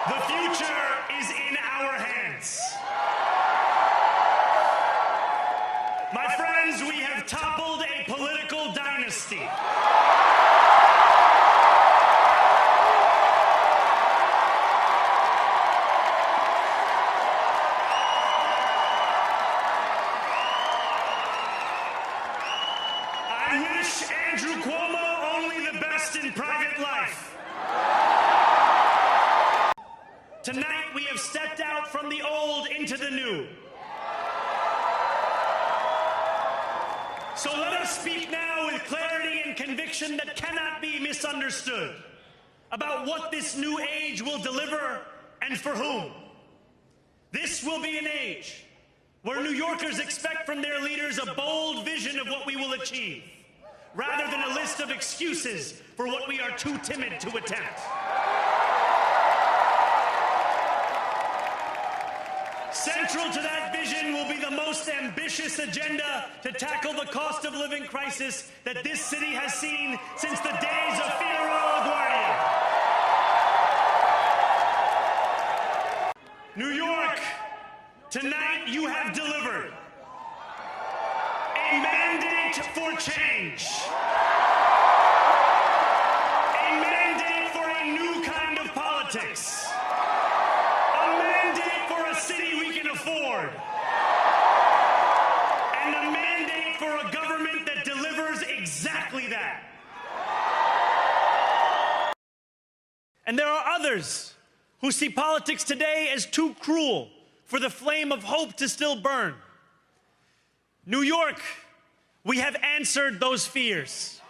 The future is in our hands. My friends, we have toppled a political dynasty. I wish Andrew Cuomo only the best in private life. Tonight, we have stepped out from the old into the new. So let us speak now with clarity and conviction that cannot be misunderstood about what this new age will deliver and for whom. This will be an age where New Yorkers expect from their leaders a bold vision of what we will achieve, rather than a list of excuses for what we are too timid to attempt. Central to that vision will be the most ambitious agenda to tackle the cost of living crisis that this city has seen since the days of Figueroa LaGuardia. New York, tonight you have delivered a mandate for change, a mandate for a new kind of politics, a mandate for a city we can afford, and a mandate for a government that delivers exactly that. And there are others who see politics today as too cruel for the flame of hope to still burn. New York, we have answered those fears.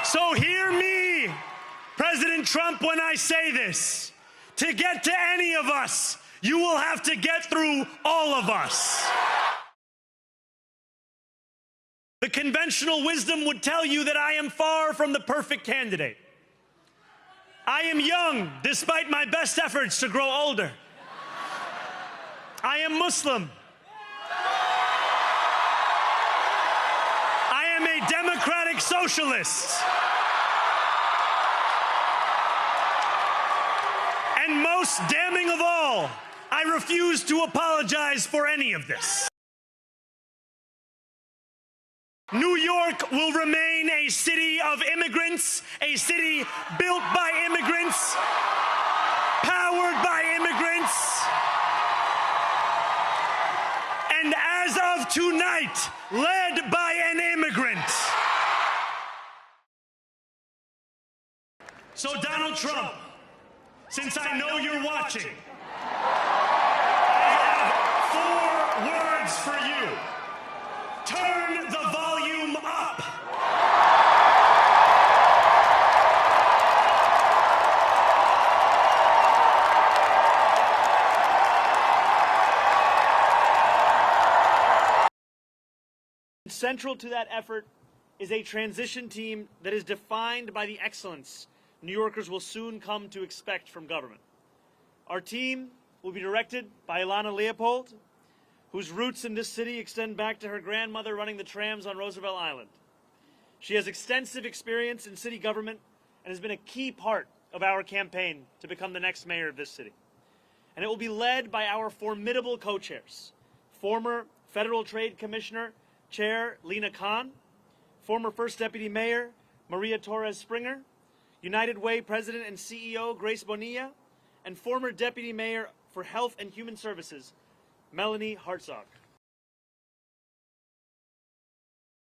So hear me, President Trump, when I say this. To get to any of us, you will have to get through all of us. The conventional wisdom would tell you that I am far from the perfect candidate. I am young, despite my best efforts to grow older. I am Muslim. I am a democratic socialist. And most damning of all, I refuse to apologize for any of this. New York will remain a city of immigrants, a city built by immigrants, powered by immigrants, and as of tonight, led by an immigrant. So Donald Trump, since I know you're watching, I have 4 words for you. Turn the volume up. Central to that effort is a transition team that is defined by the excellence New Yorkers will soon come to expect from government. Our team will be directed by Ilana Leopold, whose roots in this city extend back to her grandmother running the trams on Roosevelt Island. She has extensive experience in city government and has been a key part of our campaign to become the next mayor of this city. And it will be led by our formidable co-chairs, former Federal Trade Commissioner Chair Lena Khan, former First Deputy Mayor Maria Torres Springer, United Way President and CEO Grace Bonilla, and former Deputy Mayor for Health and Human Services Melanie Hartzog.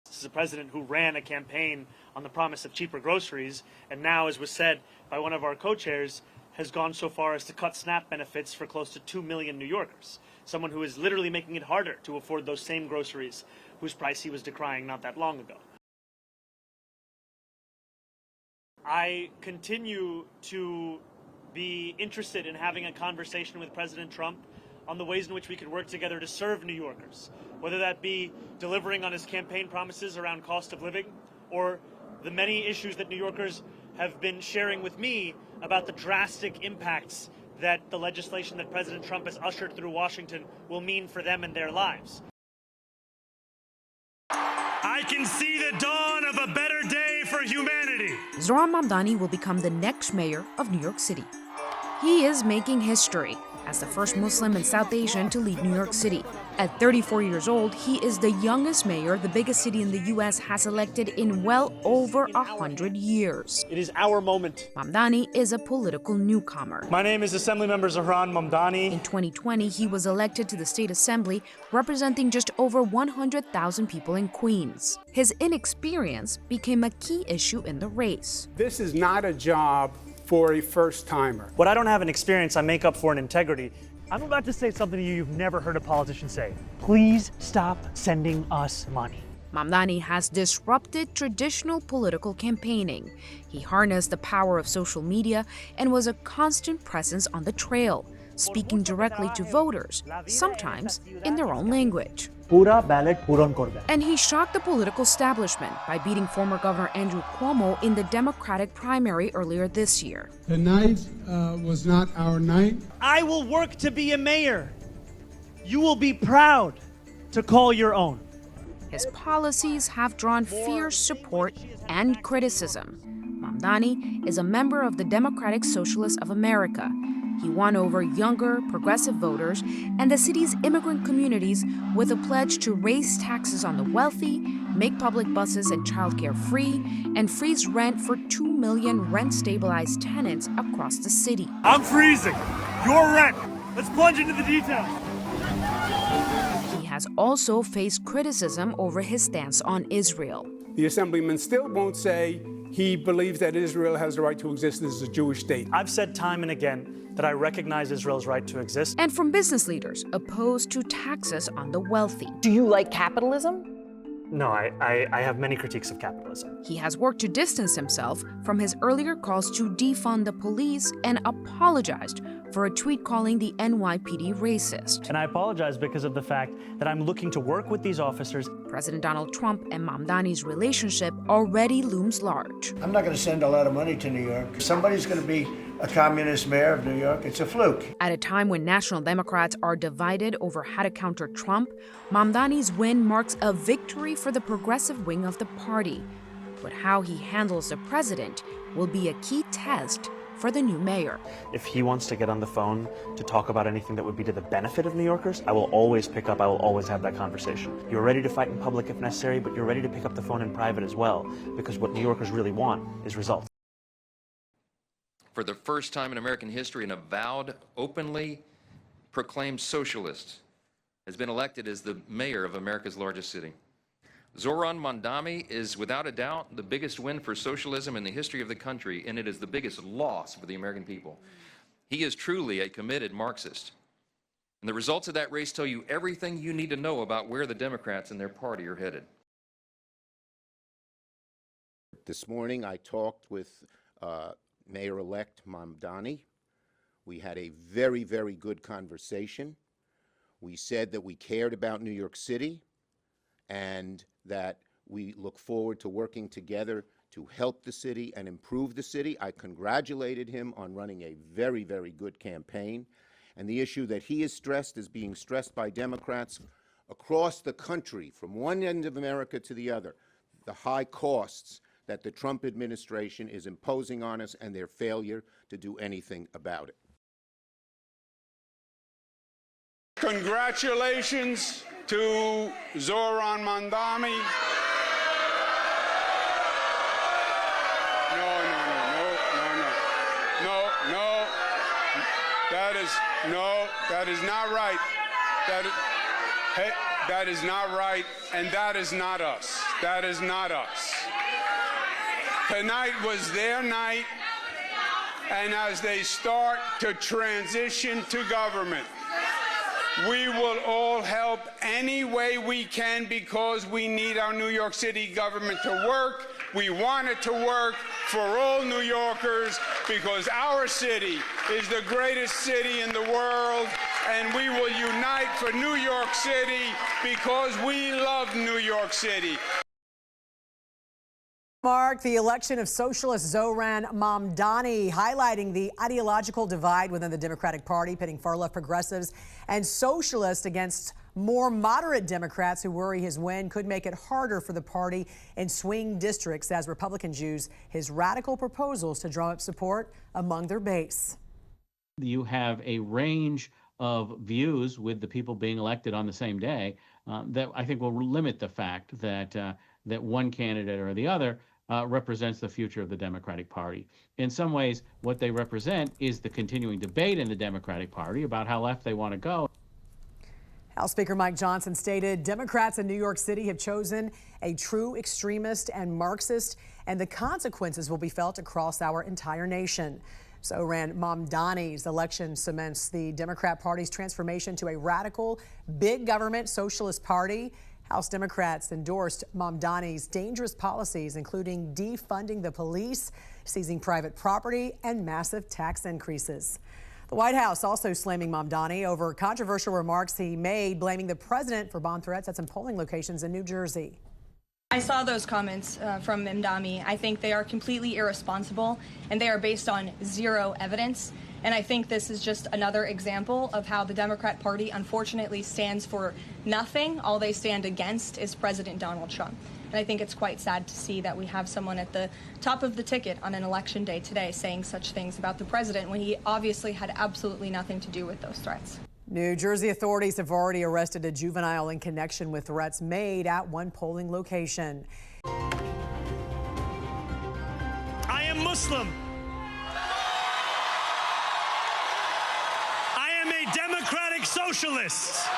This is a president who ran a campaign on the promise of cheaper groceries, and now, as was said by one of our co-chairs, has gone so far as to cut SNAP benefits for close to 2 million New Yorkers. Someone who is literally making it harder to afford those same groceries whose price he was decrying not that long ago. I continue to be interested in having a conversation with President Trump on the ways in which we could work together to serve New Yorkers, whether that be delivering on his campaign promises around cost of living, or the many issues that New Yorkers have been sharing with me about the drastic impacts that the legislation that President Trump has ushered through Washington will mean for them and their lives. I can see the dawn of a better day for humanity. Zohran Mamdani will become the next mayor of New York City. He is making history as the first Muslim and South Asian to lead New York City. At 34 years old, he is the youngest mayor the biggest city in the U.S. has elected in well over 100 years. It is our moment. Mamdani is a political newcomer. My name is Assemblymember Zohran Mamdani. In 2020, he was elected to the State Assembly, representing just over 100,000 people in Queens. His inexperience became a key issue in the race. This is not a job for a first-timer. What I don't have in experience, I make up for in integrity. I'm about to say something to you you've never heard a politician say. Please stop sending us money. Mamdani has disrupted traditional political campaigning. He harnessed the power of social media and was a constant presence on the trail, speaking directly to voters, sometimes in their own language. Pura ballot puron korbe. And he shocked the political establishment by beating former Governor Andrew Cuomo in the Democratic primary earlier this year. The night was not our night. I will work to be a mayor. You will be proud to call your own. His policies have drawn fierce support and criticism. Mamdani is a member of the Democratic Socialist of America. He won over younger, progressive voters and the city's immigrant communities with a pledge to raise taxes on the wealthy, make public buses and childcare free, and freeze rent for 2 million rent-stabilized tenants across the city. I'm freezing. Your rent. Let's plunge into the details. He has also faced criticism over his stance on Israel. The Assemblyman still won't say he believes that Israel has the right to exist as a Jewish state. I've said time and again that I recognize Israel's right to exist. And from business leaders opposed to taxes on the wealthy. Do you like capitalism? No, I have many critiques of capitalism. He has worked to distance himself from his earlier calls to defund the police and apologized for a tweet calling the NYPD racist. And I apologize because of the fact that I'm looking to work with these officers. President Donald Trump and Mamdani's relationship already looms large. I'm not going to send a lot of money to New York. Somebody's going to be a communist mayor of New York. It's a fluke. At a time when national Democrats are divided over how to counter Trump, Mamdani's win marks a victory for the progressive wing of the party. But how he handles the president will be a key test for the new mayor. If he wants to get on the phone to talk about anything that would be to the benefit of New Yorkers, I will always pick up, I will always have that conversation. You're ready to fight in public if necessary, but you're ready to pick up the phone in private as well, because what New Yorkers really want is results. For the first time in American history, an avowed, openly proclaimed socialist has been elected as the mayor of America's largest city. Zohran Mamdani is without a doubt the biggest win for socialism in the history of the country, and it is the biggest loss for the American people. He is truly a committed Marxist. And the results of that race tell you everything you need to know about where the Democrats and their party are headed. This morning I talked with Mayor-elect Mamdani. We had a very, very good conversation. We said that we cared about New York City and that we look forward to working together to help the city and improve the city. I congratulated him on running a very, very good campaign. And the issue that he has stressed is being stressed by Democrats across the country, from one end of America to the other, the high costs that the Trump administration is imposing on us and their failure to do anything about it. Congratulations to Zohran Mamdani. No. That is not right. That is not right, and that is not us. That is not us. Tonight was their night, and as they start to transition to government, we will all help any way we can because we need our New York City government to work. We want it to work for all New Yorkers because our city is the greatest city in the world, and we will unite for New York City because we love New York City. Mark, the election of socialist Zohran Mamdani, highlighting the ideological divide within the Democratic Party, pitting far-left progressives and socialists against more moderate Democrats who worry his win could make it harder for the party in swing districts as Republicans use his radical proposals to drum up support among their base. You have a range of views with the people being elected on the same day that I think will limit the fact that that one candidate or the other represents the future of the Democratic Party. In some ways, what they represent is the continuing debate in the Democratic Party about how left they want to go. House Speaker Mike Johnson stated Democrats in New York City have chosen a true extremist and Marxist, and the consequences will be felt across our entire nation. Zohran Mamdani's election cements the Democrat Party's transformation to a radical, big government socialist party. House Democrats endorsed Mamdani's dangerous policies, including defunding the police, seizing private property, and massive tax increases. The White House also slamming Mamdani over controversial remarks he made, blaming the president for bomb threats at some polling locations in New Jersey. I saw those comments from Mamdani. I think they are completely irresponsible, and they are based on zero evidence. And I think this is just another example of how the Democrat Party unfortunately stands for nothing. All they stand against is President Donald Trump. And I think it's quite sad to see that we have someone at the top of the ticket on an election day today saying such things about the president when he obviously had absolutely nothing to do with those threats. New Jersey authorities have already arrested a juvenile in connection with threats made at one polling location. I am Muslim. I am a democratic socialist.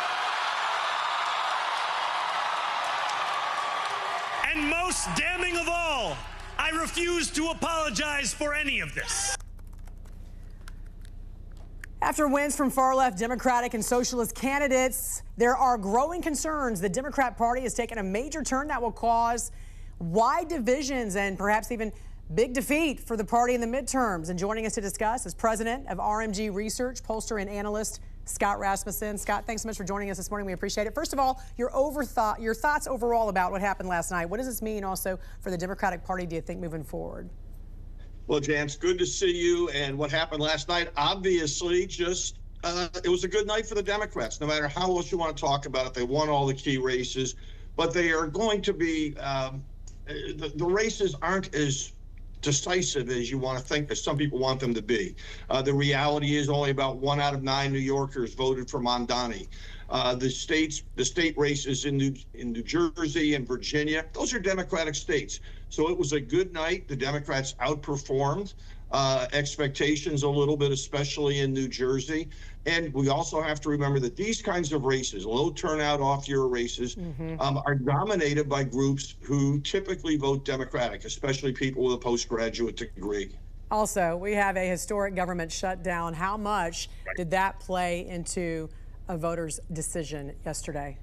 And most damning of all, I refuse to apologize for any of this. After wins from far-left Democratic and socialist candidates, there are growing concerns the Democrat Party has taken a major turn that will cause wide divisions and perhaps even big defeat for the party in the midterms. And joining us to discuss is president of RMG Research, pollster and analyst Scott Rasmussen. Scott, thanks so much for joining us this morning. We appreciate it. First of all, your thoughts overall about what happened last night. What does this mean also for the Democratic Party, do you think, moving forward? Well, Jan, it's good to see you. And what happened last night, obviously, just it was a good night for the Democrats. No matter how else you want to talk about it, they won all the key races. But they are going to be the races aren't as decisive as you want to think, as some people want them to be. The reality is only about 1 out of 9 New Yorkers voted for Mamdani. The state races in New Jersey and Virginia, those are Democratic states. So it was a good night. The Democrats outperformed expectations a little bit, especially in New Jersey. And we also have to remember that these kinds of races, low turnout off-year races, are dominated by groups who typically vote Democratic, especially people with a postgraduate degree. Also, we have a historic government shutdown. How much did that play into a voter's decision yesterday?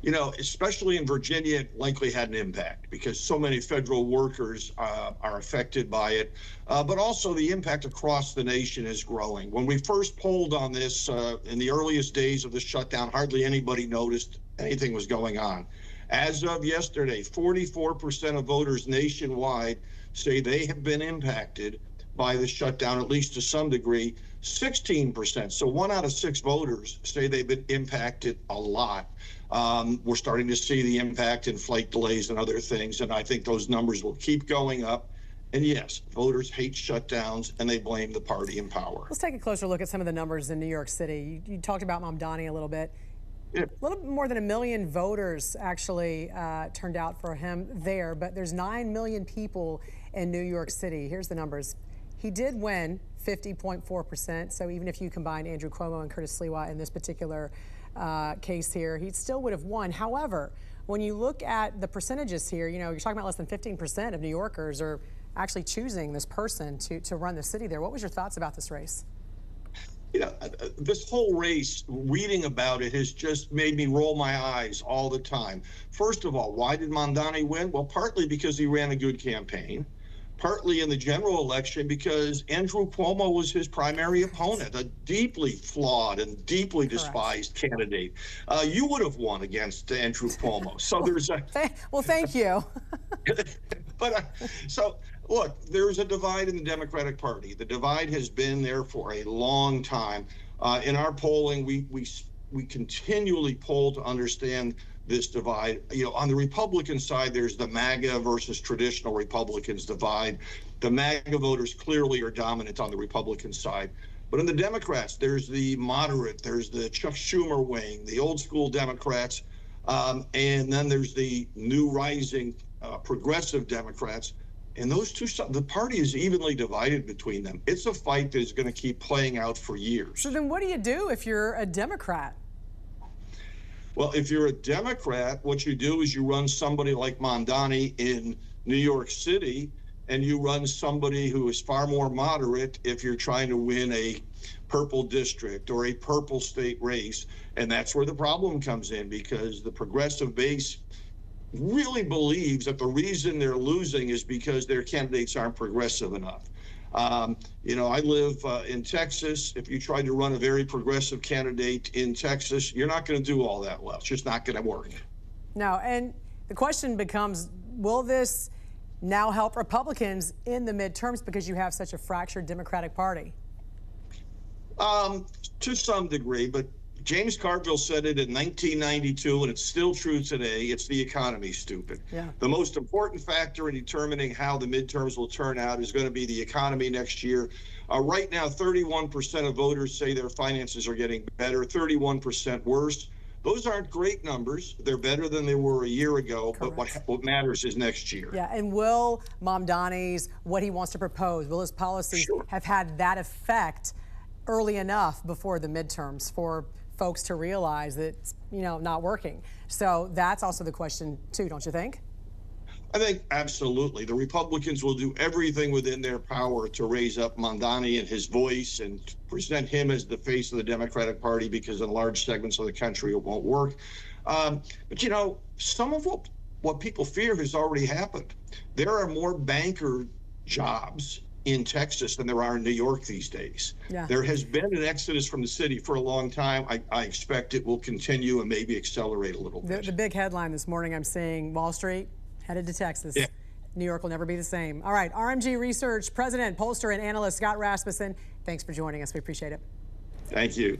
You know, especially in Virginia, it likely had an impact because so many federal workers are affected by it. But also the impact across the nation is growing. When we first polled on this in the earliest days of the shutdown, hardly anybody noticed anything was going on. As of yesterday, 44% of voters nationwide say they have been impacted by the shutdown, at least to some degree. 16%, so 1 out of 6 voters say they've been impacted a lot. We're starting to see the impact in flight delays and other things, and I think those numbers will keep going up. And yes, voters hate shutdowns, and they blame the party in power. Let's take a closer look at some of the numbers in New York City. You talked about Mamdani a little bit. Yeah. A little bit more than 1 million voters actually turned out for him there, but there's 9 million people in New York City. Here's the numbers. He did win 50.4%, so even if you combine Andrew Cuomo and Curtis Sliwa in this particular case here, he still would have won. However, when you look at the percentages here, you know, you're talking about less than 15% of New Yorkers are actually choosing this person to run the city there. What was your thoughts about this race? You know, this whole race, reading about it has just made me roll my eyes all the time. First of all, why did Mamdani win? Well, partly because he ran a good campaign. Partly in the general election because Andrew Cuomo was his primary opponent, a deeply flawed and deeply despised candidate. You would have won against Andrew Cuomo. So there's a... Well, thank you. So look, there's a divide in the Democratic Party. The divide has been there for a long time. In our polling, we continually poll to understand this divide. You know, on the Republican side, there's the MAGA versus traditional Republicans divide. The MAGA voters clearly are dominant on the Republican side. But in the Democrats, there's the moderate, there's the Chuck Schumer wing, the old school Democrats, and then there's the new rising progressive Democrats. And those two, the party is evenly divided between them. It's a fight that is going to keep playing out for years. So then what do you do if you're a Democrat? Well, if you're a Democrat, what you do is you run somebody like Mamdani in New York City, and you run somebody who is far more moderate if you're trying to win a purple district or a purple state race. And that's where the problem comes in, because the progressive base really believes that the reason they're losing is because their candidates aren't progressive enough. You know, I live in Texas. If you try to run a very progressive candidate in Texas, you're not going to do all that well. It's just not going to work. No, and the question becomes, will this now help Republicans in the midterms because you have such a fractured Democratic Party? To some degree, but James Carville said it in 1992, and it's still true today. It's the economy, stupid. Yeah. The most important factor in determining how the midterms will turn out is going to be the economy next year. Right now, 31% of voters say their finances are getting better, 31% worse. Those aren't great numbers. They're better than they were a year ago. Correct. But what matters is next year. Yeah, and will Mamdani's, what he wants to propose, will his policies have had that effect early enough before the midterms for folks to realize that it's, you know, not working? So that's also the question too, don't you think? I think absolutely. The Republicans will do everything within their power to raise up Mamdani and his voice and present him as the face of the Democratic Party, because in large segments of the country it won't work. But you know, some of what people fear has already happened. There are more banker jobs in Texas than there are in New York these days. Yeah. There has been an exodus from the city for a long time. I expect it will continue and maybe accelerate a little bit. The big headline this morning I'm seeing, Wall Street headed to Texas. Yeah. New York will never be the same. All right, RMG Research President, pollster, and analyst Scott Rasmussen, thanks for joining us. We appreciate it. Thank you.